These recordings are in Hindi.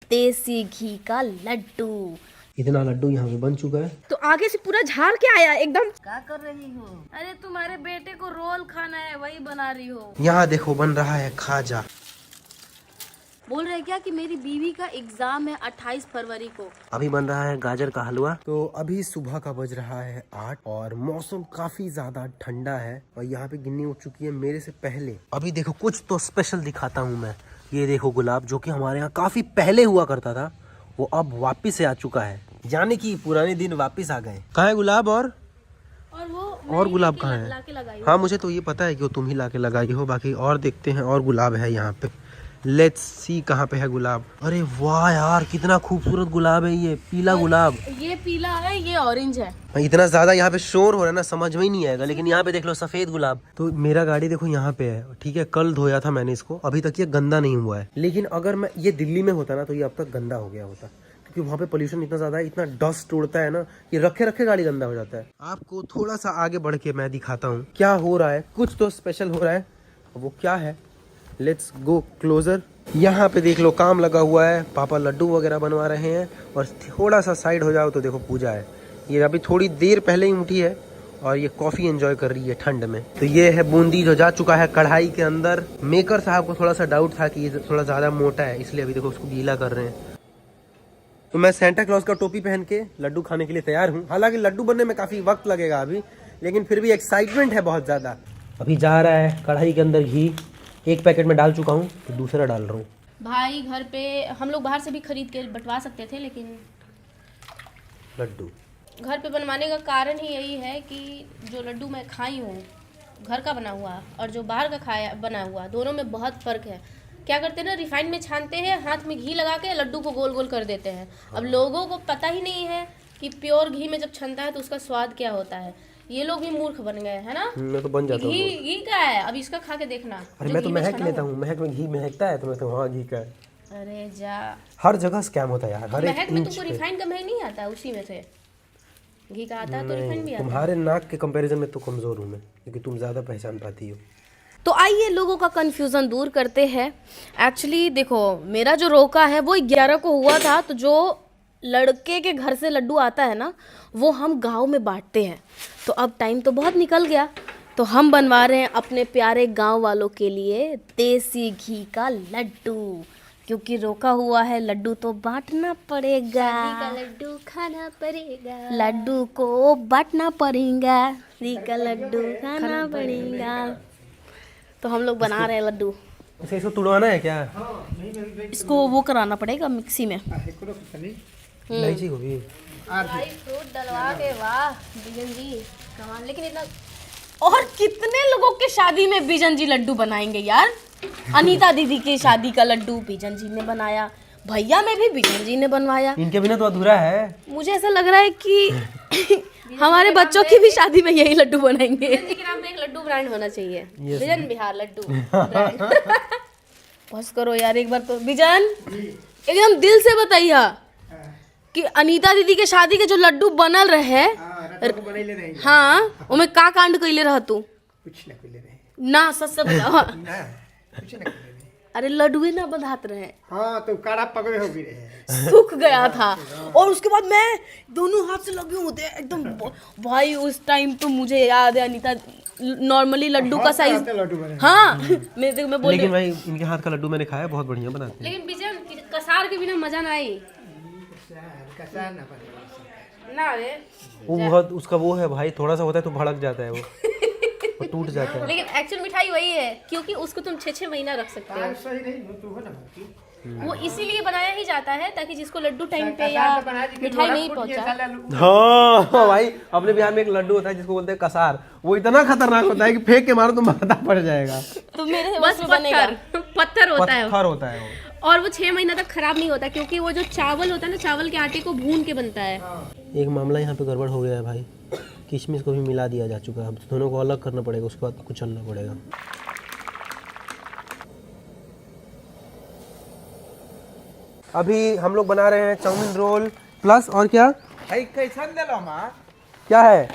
देसी घी का लड्डू। इतना लड्डू यहाँ पे बन चुका है। तो आगे से पूरा झाड़ के आया एकदम। क्या कर रही हो? अरे तुम्हारे बेटे को रोल खाना है, वही बना रही हो। यहाँ देखो बन रहा है खाजा। बोल रहे क्या कि मेरी बीवी का एग्जाम है 28 फरवरी को। अभी बन रहा है गाजर का हलवा। तो अभी सुबह का बज रहा है 8 और मौसम काफी ज्यादा ठंडा है और यहाँ पे गिन्नी उठ चुकी है मेरे से पहले। अभी देखो कुछ तो स्पेशल दिखाता हूँ मैं। ये देखो गुलाब जो कि हमारे यहाँ काफी पहले हुआ करता था, वो अब वापिस से आ चुका है, यानी कि पुराने दिन वापिस आ गए। कहाँ है गुलाब और वो और गुलाब कहाँ है? लाके लगाई। हाँ मुझे तो ये पता है कि वो तुम ही लाके लगाई हो, बाकी और देखते हैं। और गुलाब है यहाँ पे, लेट्स सी कहाँ पे है गुलाब। अरे वाह यार कितना खूबसूरत गुलाब है ये, पीला गुलाब। ये पीला है, ये ऑरेंज है। इतना ज्यादा यहाँ पे शोर हो रहा है ना, समझ में ही नहीं आएगा। लेकिन यहाँ पे देख लो सफेद गुलाब। तो मेरा गाड़ी देखो यहाँ पे है, ठीक है। कल धोया था मैंने इसको, अभी तक ये गंदा नहीं हुआ है। लेकिन अगर मैं ये दिल्ली में होता ना तो ये अब तक गंदा हो गया होता, क्योंकि वहाँ पे पोल्यूशन इतना ज्यादा है, इतना डस्ट उड़ता है ना, ये रखे रखे गाड़ी गंदा हो जाता है। आपको थोड़ा सा आगे बढ़ के मैं दिखाता हूँ क्या हो रहा है। कुछ तो स्पेशल हो रहा है, वो क्या है, लेट्स गो क्लोजर। यहाँ पे देख लो काम लगा हुआ है, पापा लड्डू वगैरह बनवा रहे हैं। और थोड़ा सा साइड हो जाओ तो देखो पूजा है। ये अभी थोड़ी देर पहले ही उठी है और ये कॉफी एंजॉय कर रही है ठंड में। तो ये है बूंदी जो जा चुका है कढ़ाई के अंदर। मेकर साहब को थोड़ा सा डाउट था कि ये थोड़ा ज्यादा मोटा है, इसलिए अभी देखो उसको गीला कर रहे हैं। तो मैं सेंटा क्लॉज का टोपी पहन के लड्डू खाने के लिए तैयार हूँ। हालांकि लड्डू बनने में काफी वक्त लगेगा अभी, लेकिन फिर भी एक्साइटमेंट है बहुत ज्यादा। अभी जा रहा है कढ़ाई के अंदर घी। एक पैकेट में डाल चुका हूँ तो दूसरा डाल रहा हूँ। भाई घर पे हम लोग बाहर से भी खरीद के बंटवा सकते थे, लेकिन लड्डू घर पे बनवाने का कारण ही यही है कि जो लड्डू मैं खाई हूँ घर का बना हुआ और जो बाहर का खाया बना हुआ, दोनों में बहुत फ़र्क है। क्या करते हैं ना, रिफाइंड में छानते हैं, हाथ में घी लगा के लड्डू को गोल गोल कर देते हैं। अब लोगों को पता ही नहीं है कि प्योर घी में जब छनता है तो उसका स्वाद क्या होता है। ये लोग भी मूर्ख बन गए है ना। मैं तो बन जाता हूँ। घी का है, अब इसका खा के देखना। अरे मैं तो महक लेता हूँ, महक में घी महकता है तो मैं तो हाँ घी का है। अरे जा, हर जगह स्कैम होता है यार, हर एक महक में इंच तुमको पे। रिफाइंड का महक नहीं आता है, उसी में से घी का आता है तो रिफाइंड भी आता है। तुम्हारे नाक के कंपैरिजन में तो कमजोर हूँ मैं, क्योंकि तुम ज्यादा पहचान पाती हो। तो आइए लोगों का कंफ्यूजन दूर करते हैं। एक्चुअली देखो मेरा जो रोका है वो 11 को हुआ था, तो जो लड़के के घर से लड्डू आता है ना वो हम गांव में बांटते हैं। तो अब टाइम तो बहुत निकल गया, तो हम बनवा रहे हैं अपने प्यारे गांव वालों के लिए देसी घी का लड्डू। क्योंकि रोका हुआ है लड्डू तो बांटना पड़ेगा, लड्डू खाना पड़ेगा, लड्डू को बांटना पड़ेगा, घी का लड्डू खाना पड़ेगा। तो हम लोग बना रहे हैं लड्डू। इसे इसको तुड़वाना है क्या? इसको वो कराना पड़ेगा मिक्सी में। इलायची को भी ड्राई फ्रूट डलवा के, वाह बिजन जी कमाल। लेकिन इतना और कितने लोगों के शादी में बिजन जी लड्डू बनाएंगे यार। अनीता दीदी की शादी का लड्डू बिजन जी ने बनाया, भैया में भी बिजन जी ने बनवाया। इनके बिना तो अधूरा है। मुझे ऐसा लग रहा है कि हमारे बच्चों की भी शादी में यही लड्डू बनाएंगे। बिजन जी के नाम पे एक लड्डू ब्रांड होना चाहिए, बिजन बिहार लड्डू ब्रांड। बस करो यार एक बार तो। बिजन एकदम दिल से बताइए कि अनीता दीदी के शादी के जो लड्डू बनल रहे, हाँ उमे का कांड कैले रह तू? कुछ ना कैले रहे ना सच से बता। ना, कुछ ना कैले रहे। अरे लड्डुए ना बंधात रहे, हाँ तो काड़ा पकड़े हो भी रहे। सूख गया था। और उसके बाद मैं दोनों हाथ से लगे होते एकदम। भाई उस टाइम तो मुझे याद है अनीता नॉर्मली लड्डू का साइज, लड्डू बने। हाँ मैं बोल लेकिन भाई इनके हाथ का लड्डू मैंने खाया, बहुत बढ़िया बनाते हैं। लेकिन बिजन कसार के बिना मजा ना आई कसार ना पड़े ना रे। वो बहुत उसका वो है भाई, थोड़ा सा होता है तो भड़क जाता है वो टूट जाता है। लेकिन एक्चुअल मिठाई वही है, क्योंकि उसको तुम 6-6 महीना रख सकते हो। सही नहीं तो हो ना। वो इसीलिए बनाया ही जाता है ताकि जिसको लड्डू टाइम पे या मिठाई नहीं पहुंचा। हाँ भाई अपने बिहार में एक लड्डू होता है जिसको बोलते हैं कसार, वो इतना खतरनाक होता है कि फेंक के मारो तो माथा पड़ जाएगा। तो मेरे बस पत्थर होता है वो। पत्थर होता है वो। और वो 6 महीना तक खराब नहीं होता, क्योंकि वो जो चावल होता है ना, चावल के आटे को भून के बनता है। एक मामला यहाँ पे गड़बड़ हो गया है भाई, किशमिश को भी मिला दिया जा चुका है। अब दोनों को अलग करना पड़ेगा, उसके बाद कुचलना पड़ेगा। अभी हम लोग बना रहे हैं चाउमीन रोल प्लस और क्या कैसन दिलो माँ क्या है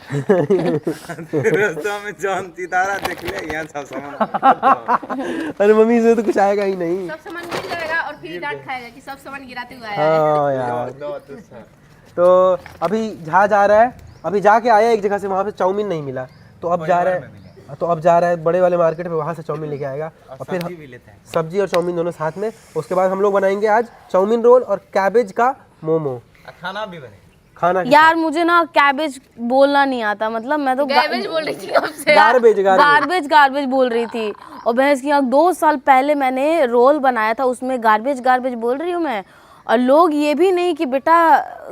रास्ता में चांद सितारा देख ले, यहाँ सब सामान। अरे मम्मी इसमें तो कुछ आएगा ही नहीं। सब सामान मिल जाएगा और अब फिर डांट खाएगा कि सब सामान गिराते हुए आया है। हाँ यार। तो अभी जहाँ जा रहा है, अभी जाके आया एक जगह से, वहाँ पे चाउमीन नहीं मिला, तो अब जा रहा है बड़े वाले मार्केट में, वहाँ से चाउमीन लेके आएगा और फिर सब्जी और चाउमीन दोनों साथ में। उसके बाद हम लोग बनाएंगे आज चाउमीन रोल और कैबेज का मोमो। खाना भी बने। खाना यार मुझे ना कैबेज बोलना नहीं आता, मतलब मैं तो कैबेज बोल रही थी आपसे। गार्बेज बोल रही थी। और भैंस की आँख 2 साल पहले मैंने रोल बनाया था, उसमें गार्बेज बोल रही हूँ मैं, और लोग ये भी नहीं कि बेटा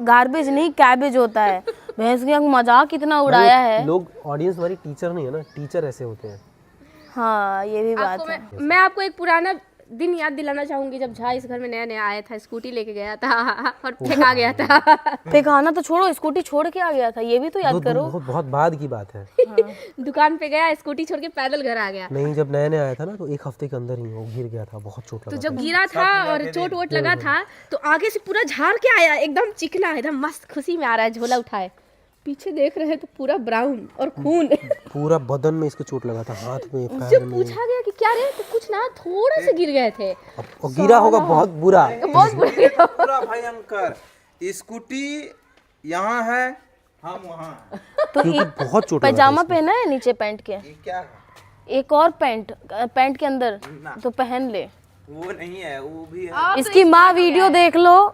गार्बेज नहीं कैबेज होता है। भैंस की आँख मजाक कितना उड़ाया है। लोग, ऑडियंस हमारी टीचर नहीं है ना, टीचर ऐसे होते हैं। हाँ ये भी बात है। मैं आपको एक पुराना दिन याद दिलाना चाहूंगी, जब झा इस घर में नया नया आया था, स्कूटी लेके गया था और फेंका गया था। फेंकाना तो छोड़ो, स्कूटी छोड़ के आ गया था, ये भी तो याद करो। बहुत बाद की बात है। दुकान पे गया, स्कूटी छोड़ के पैदल घर आ गया। नहीं, जब नया नया आया था ना, तो 1 हफ्ते के अंदर ही वो गिर गया था, बहुत चोट तो लगा जब गिरा था और चोट वोट लगा था, तो आगे से पूरा झाड़ के आया, एकदम चिकना, एकदम मस्त खुशी में आ रहा है, झोला उठाए। पीछे देख रहे हैं तो पूरा ब्राउन और खून। पूरा बदन में इसको चोट लगा था, हाथ में, पैर जब में। पूछा गया कि क्या रे, तो कुछ ना, थोड़ा से गिर गए थे। और गिरा होगा बहुत बुरा। बहुत बुरा। पूरा भयंकर। स्कूटी यहाँ है, हम वहाँ। तो बहुत चोट लगा था पैजामा इसमें। पहना है नीचे पैंट के, ये क्या है? एक और पैंट के अंदर तो पहन ले। वो नहीं है, वो भी है। इसकी माँ वीडियो देख लो,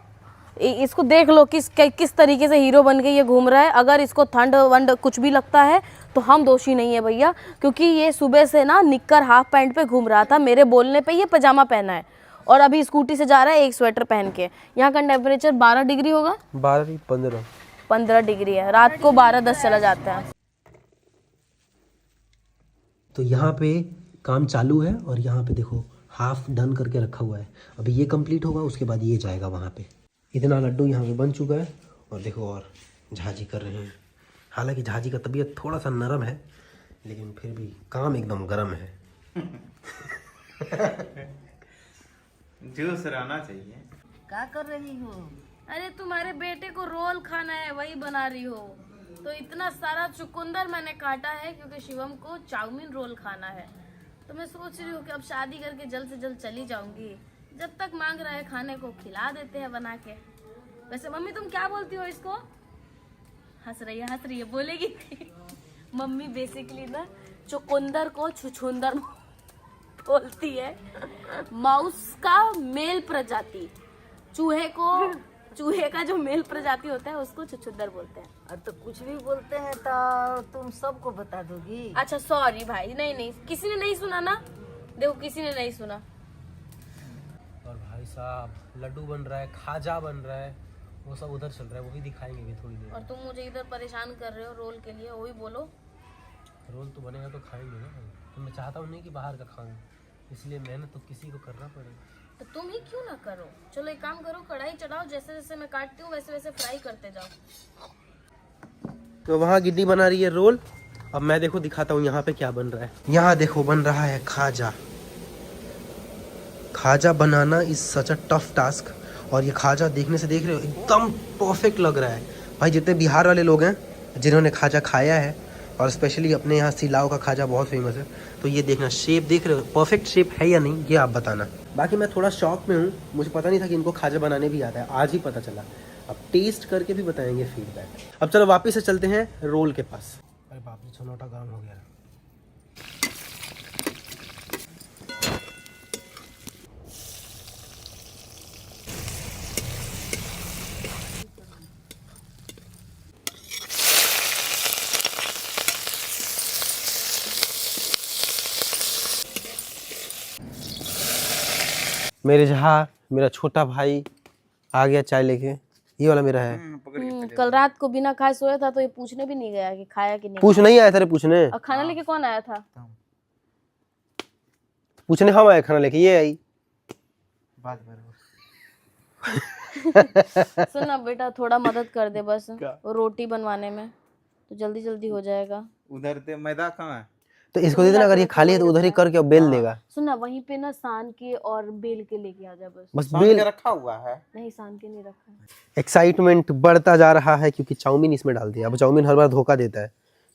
इसको देख लो किस तरीके से हीरो बन के ये घूम रहा है। अगर इसको ठंड वंड कुछ भी लगता है तो हम दोषी नहीं है भैया, क्योंकि ये सुबह से ना निक्कर हाफ पैंट पे घूम रहा था, मेरे बोलने पे ये पजामा पहना है, और अभी स्कूटी से जा रहा है एक स्वेटर पहन के। यहाँ का टेम्परेचर 12 डिग्री होगा, 15 डिग्री है, रात को 12-10 चला जाता है। तो यहाँ पे काम चालू है और यहाँ पे देखो हाफ डन करके रखा हुआ है। अभी ये कंप्लीट होगा, उसके बाद ये जाएगा वहाँ पे। इतना लड्डू यहाँ पे बन चुका है और देखो और झाजी कर रहे हैं। हालांकि झाजी का तबीयत थोड़ा सा नरम है, लेकिन फिर भी काम एकदम गर्म है। जूस रहना चाहिए। क्या कर रही हो? अरे तुम्हारे बेटे को रोल खाना है, वही बना रही हो। तो इतना सारा चुकंदर मैंने काटा है क्योंकि शिवम को चाउमीन रोल खाना है। तो मैं सोच रही हूँ कि अब शादी करके जल्द से जल्द चली जाऊंगी, जब तक मांग रहा है खाने को खिला देते हैं बना के। वैसे मम्मी तुम क्या बोलती हो इसको? हंस रही है बोलेगी। मम्मी बेसिकली ना चुकंदर को छुछुंदर बोलती है। माउस का मेल प्रजाति, चूहे का जो मेल प्रजाति होता है उसको छुछुंदर बोलते हैं। अब तो कुछ भी बोलते हैं तो तुम सबको बता दोगी। अच्छा सॉरी भाई, नहीं किसी ने नहीं सुना ना, देखो किसी ने नहीं सुना। और भाई साहब लड्डू बन रहा है, खाजा बन रहा है, वो सब उधर चल रहा है, वो भी दिखाएंगे भी थोड़ी देर। और तुम मुझे इधर परेशान कर रहे हो रोल के लिए, वो भी बोलो। रोल तो बनेगा तो खाएंगे ना, तो मैं चाहता हूँ नहीं कि बाहर का खाऊं, इसलिए मेहनत तो किसी को करना पड़ेगा। तो तुम ही क्यों ना करो? चलो एक काम करो, कढ़ाई चढ़ाओ, जैसे जैसे मैं काटती हूँ वैसे वैसे फ्राई करते जाओ। तो वहाँ गिड्डी बना रही है रोल, अब मैं देखो दिखाता हूँ यहाँ पे क्या बन रहा है। यहाँ देखो बन रहा है खाजा। खाजा बनाना is such a tough task, और ये खाजा देखने से देख रहे हो एकदम परफेक्ट लग रहा है। भाई जितने बिहार वाले लोग हैं जिन्होंने खाजा खाया है, और स्पेशली अपने यहाँ सिलाव का खाजा बहुत फेमस है, तो ये देखना शेप देख रहे हो, परफेक्ट शेप है या नहीं ये आप बताना। बाकी मैं थोड़ा शौक में हूँ, मुझे पता नहीं था कि इनको खाजा बनाने भी आता है, आज ही पता चला। अब टेस्ट करके भी बताएंगे फीडबैक। अब चलो वापस से चलते हैं रोल के पास। अरे बाप रे, छनौटा गर्म हो गया। मेरे जहाँ मेरा छोटा भाई आ गया चाय लेके, ये वाला मेरा है। कल रात को बिना खाए सोया था, तो ये पूछने भी नहीं गया कि खाया कि नहीं। पूछ नहीं आया था रे पूछने, और खाना लेके कौन आया था? पूछने हम आए खाना लेके, ये आई। बात करो। सुन ना बेटा, थोड़ा मदद कर दे बस वो रोटी बनवाने में, तो जल्दी जल्दी हो जाएगा। उधर ते मैदा कहाँ है? तो इसको दे देना, अगर ये खाली है तो उधर ही करके और बेल देगा। सुन ना, वहीं पे ना सान के और बेल के लेके आ जा बस। बस सामने बेल। रखा हुआ है। नहीं, सान के नहीं रखा है। एक्साइटमेंट बढ़ता जा रहा है क्योंकि चाउमीन इसमें डाल दिया। अब चाउमीन हर बार धोखा देता है,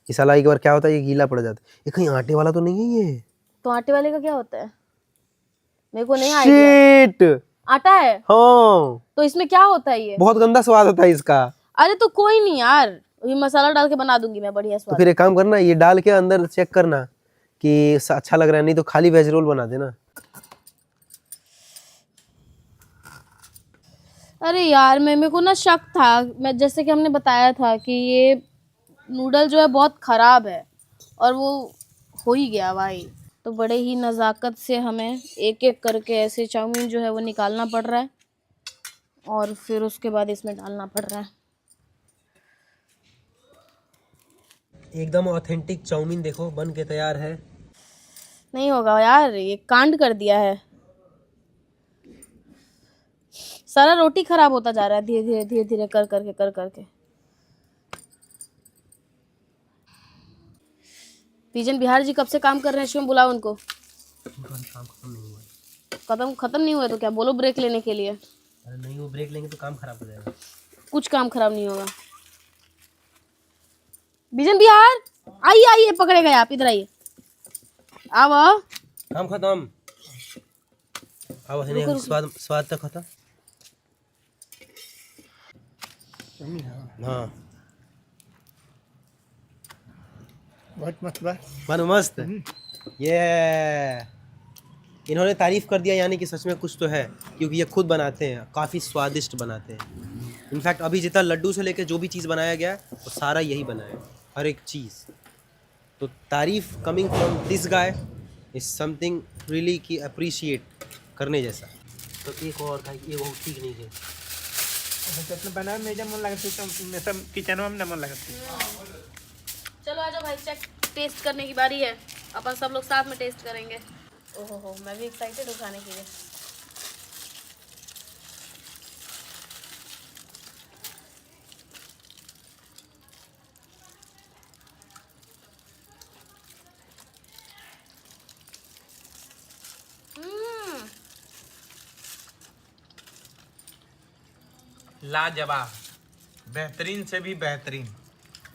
इस साला एक बार क्या होता है ये गीला पड़ जाता है। ये कहीं आटे वाला तो नहीं है ये? तो आटे वाले का क्या होता है? मेरे को नहीं आइडिया। शिट, आटा है हाँ तो इसमें क्या होता है ये? बहुत गंदा स्वाद होता है इसका। अरे तो कोई नहीं यार, ये मसाला डाल के बना दूंगी मैं बढ़िया तो स्वाद। फिर एक काम करना, ये डाल के अंदर चेक करना कि अच्छा लग रहा है, नहीं तो खाली वेज रोल बना देना। अरे यार मेरे को ना शक था, मैं जैसे कि हमने बताया था कि ये नूडल जो है बहुत ख़राब है और वो हो ही गया भाई। तो बड़े ही नज़ाकत से हमें एक एक करके ऐसे चाउमीन जो है वो निकालना पड़ रहा है और फिर उसके बाद इसमें डालना पड़ रहा है। एकदम ऑथेंटिक चाउमीन देखो बन के तैयार है। नहीं होगा यार, ये कांड कर दिया है, सारा रोटी खराब होता जा रहा है धीरे धीरे धीरे धीरे कर करके। पीजन बिहार जी कब से काम कर रहे हैं, शिवम बुलाओ उनको। खत्म नहीं हुआ तो क्या बोलो ब्रेक लेने के लिए। अरे नहीं, वो ब्रेक लेंगे तो काम खराब हो जाएगा। कुछ काम खराब नहीं होगा। बीजन बिहार आइए पकड़े गए आप, इधर आइए। आओ काम खत्म। अब स्वाद तक खत्म। हाँ बहुत मस्त बा। मानो मस्त। ये इन्होंने तारीफ कर दिया, यानी कि सच में कुछ तो है, क्योंकि ये खुद बनाते हैं, काफ़ी स्वादिष्ट बनाते हैं। इनफैक्ट अभी जितना लड्डू से लेकर जो भी चीज़ बनाया गया है वो सारा यही बना है, हर एक चीज़। तो तारीफ coming from this guy is something really की अप्रिशिएट करने जैसा। तो एक और का ये बहुत ठीक नहीं है। जितना बना में जब मन लगती तो सब किचन में मन लगती। चलो आ जाओ भाई, चेक टेस्ट करने की बारी है, अपन सब लोग साथ में टेस्ट करेंगे। ओहो हो, मैं भी एक्साइटेड हूँ खाने के लिए। लाजवाब, बेहतरीन से भी बेहतरीन,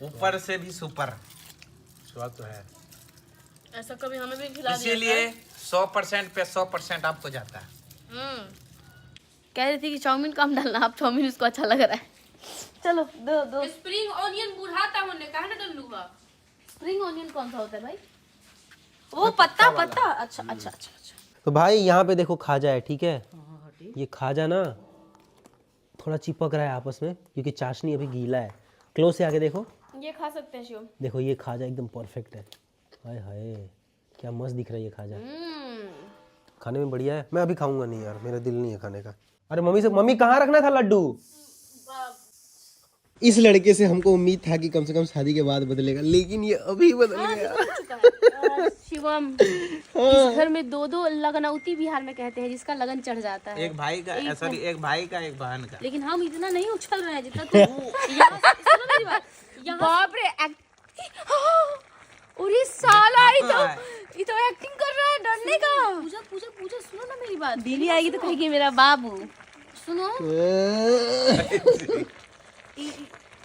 ऊपर से भी सुपर स्वाद तो है। ऐसा कभी हमें भी खिला दिया इसीलिए 100% पे 100% आपको जाता है। कह रही थी कि चाउमीन कम डालना, आप चाउमीन उसको अच्छा लग रहा है। चलो दो स्प्रिंग ऑनियन बुढ़ाता होने कहा ना डलूगा। स्प्रिंग ऑनियन कौन सा होता है भाई? वो पत्ता। अच्छा। तो भाई यहाँ पे देखो खाजा है, ठीक है। ये खाजा ना थोड़ा चिपक रहा है आपस में, क्योंकि चाशनी अभी गीला है। क्लोज से आके देखो, ये खा सकते हैं शिवम। देखो ये खाजा एकदम परफेक्ट है। हाय हाय क्या मस्त दिख रहा है ये खाजा। खाने में बढ़िया है। मैं अभी खाऊंगा नहीं यार, मेरा दिल नहीं है खाने का। अरे मम्मी कहाँ रखना था लड्डू? इस लड़के से हमको उम्मीद था कि कम से कम शादी के बाद बदलेगा, लेकिन ये अभी बदल गया। शिवम, इस घर में दो लगनौती बिहार में कहते हैं, जिसका लगन चढ़ जाता है। एक भाई का, सॉरी एक भाई का एक बहन का। लेकिन हम इतना नहीं उछल रहे हैं जितना तुम सुनो मेरी बात। बाप रे अरे साला ये तो एक्टिंग कर रहा है डरने का। पूजा सुनो ना मेरी बात। बीवी आएगी तो कहेगी मेरा बाबू। सुनो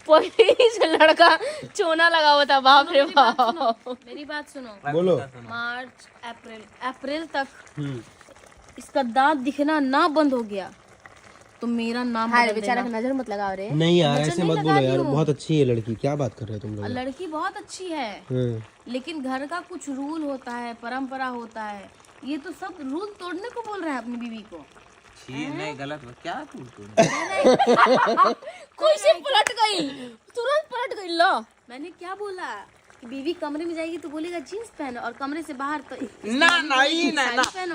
पुलिस लड़का चोना लगा हुआ था, बाप रे बाप। मेरी बात सुनो। बोलो। मार्च अप्रैल तक इसका दांत दिखना ना बंद हो गया तो मेरा नाम बदल बेचारा देना। नजर मत लगाओ रे। नहीं यार ऐसे मत बोलो यार, बहुत अच्छी है लड़की। क्या बात कर रहे हो तुम लोग? लड़की बहुत अच्छी है, लेकिन घर का कुछ रूल होता है, परंपरा होता है। ये तो सब रूल तोड़ने को बोल रहा है अपनी बीवी को। नहीं गलत क्या खुशी पलट गई, तुरंत पलट गई। लो मैंने क्या बोला कि बीवी कमरे में जाएगी तो बोलेगा जीन्स पहनो, और कमरे से बाहर तो ना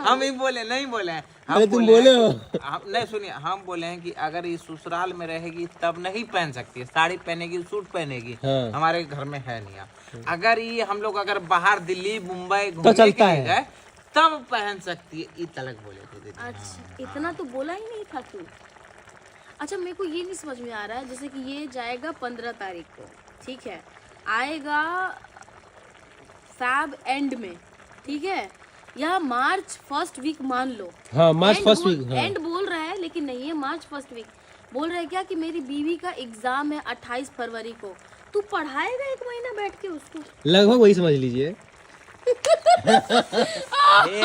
हम ही बोले नहीं बोले हैं। अरे तुम बोले हो। हम नहीं सुनिए, हम बोले हैं कि अगर ये ससुराल में रहेगी तब नहीं पहन सकती है, साड़ी पहनेगी, सूट पहनेगी। हाँ। हमारे घर में है नहीं। अगर ये हम लोग अगर बाहर दिल्ली मुंबई तो घूमने चलता के लिए है। गए तब पहन सकती है, ये तलक बोले थे दीदी। अच्छा इतना तो बोला ही नहीं था तू। अच्छा मेरे को ये नहीं समझ में आ रहा है, जैसे कि ये जाएगा 15 तारीख को, ठीक है, आएगा फैब एंड में, ठीक है, या मार्च फर्स्ट वीक मान लो। हाँ मार्च फर्स्ट वीक। एंड बोल रहा है लेकिन नहीं है, मार्च फर्स्ट वीक बोल रहा है। क्या कि मेरी बीवी का एग्जाम है 28 फरवरी को, तू पढ़ाएगा 1 महीना बैठ के उसको? लगभग वही समझ लीजिए। हे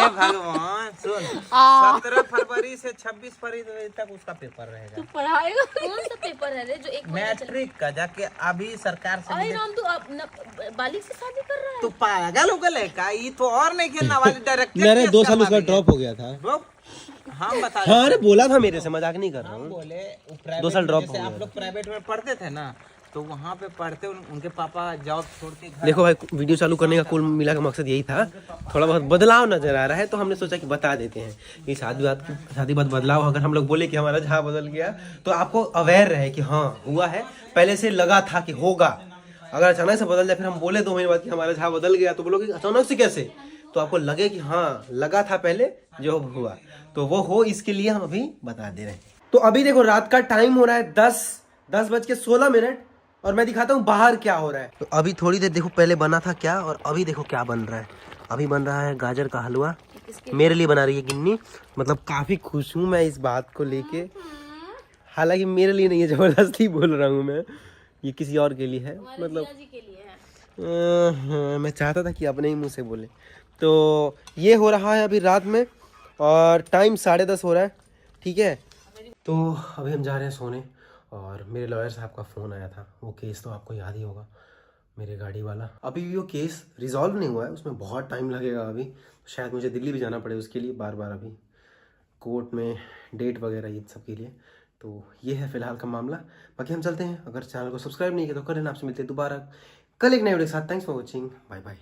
भगवान सुन, 17 फरवरी से 26 फरवरी तक उसका पेपर रहेगा। पढ़ाएगा कौन सा पेपर है रे जो एक मैट्रिक का, जाके अभी सरकार से अरे राम, तू अब बालिक से शादी कर रहा है? तू पागल उगल है का? ये तो और नहीं खेलना वाली डायरेक्ट। मेरे 2 साल उसका ड्रॉप हो गया था। हम बता हाँ अरे बोला था मेरे से, मजाक नहीं कर रहा हूँ। बोले 2 साल ड्रॉप हो जैसे गया आप लोग प्राइवेट में पढ़ते थे ना, तो वहाँ पे पढ़ते उनके पापा जॉब छोड़ के घर। देखो भाई, वीडियो चालू करने का कुल मिला का मकसद यही था, थोड़ा बहुत बदलाव नजर आ रहा है तो हमने सोचा कि बता देते हैं कि शादी बात बदलाव। अगर हम लोग बोले कि हमारा जहाँ बदल गया तो आपको अवेयर रहे कि हाँ हुआ है, पहले से लगा था कि होगा। अगर अचानक से बदल जाए, फिर हम बोले 2 महीने बाद कि हमारा जहाँ बदल गया, तो बोलोगे अचानक से कैसे, तो आपको लगे कि हाँ लगा था पहले जो हुआ, तो वो हो, इसके लिए हम अभी बता दे रहे हैं। तो अभी देखो रात का टाइम हो रहा है 10:16 और मैं दिखाता हूँ बाहर क्या हो रहा है। तो अभी थोड़ी देर देखो पहले बना था क्या, और अभी देखो क्या बन रहा है। अभी बन रहा है गाजर का हलवा, मेरे लिए बना रही है गिन्नी। मतलब काफी खुश हूँ मैं इस बात को लेके, हालांकि मेरे लिए नहीं है, जबरदस्ती बोल रहा हूँ मैं, ये किसी और के लिए है। मतलब मैं चाहता था कि अपने ही मुंह से बोले। तो ये हो रहा है अभी रात में, और टाइम 10:30 हो रहा है, ठीक है। तो अभी हम जा रहे हैं सोने, और मेरे लॉयर साहब का फ़ोन आया था। वो केस तो आपको याद ही होगा, मेरे गाड़ी वाला। अभी भी वो केस रिजॉल्व नहीं हुआ है, उसमें बहुत टाइम लगेगा अभी। शायद मुझे दिल्ली भी जाना पड़े उसके लिए, बार बार अभी कोर्ट में डेट वगैरह ये सब के लिए। तो ये है फिलहाल का मामला। बाकी हम चलते हैं। अगर चैनल को सब्सक्राइब नहीं किया तो कर लेना। आपसे मिलते हैं दोबारा कल एक नए वीडियो के साथ। Thanks for watching, bye bye.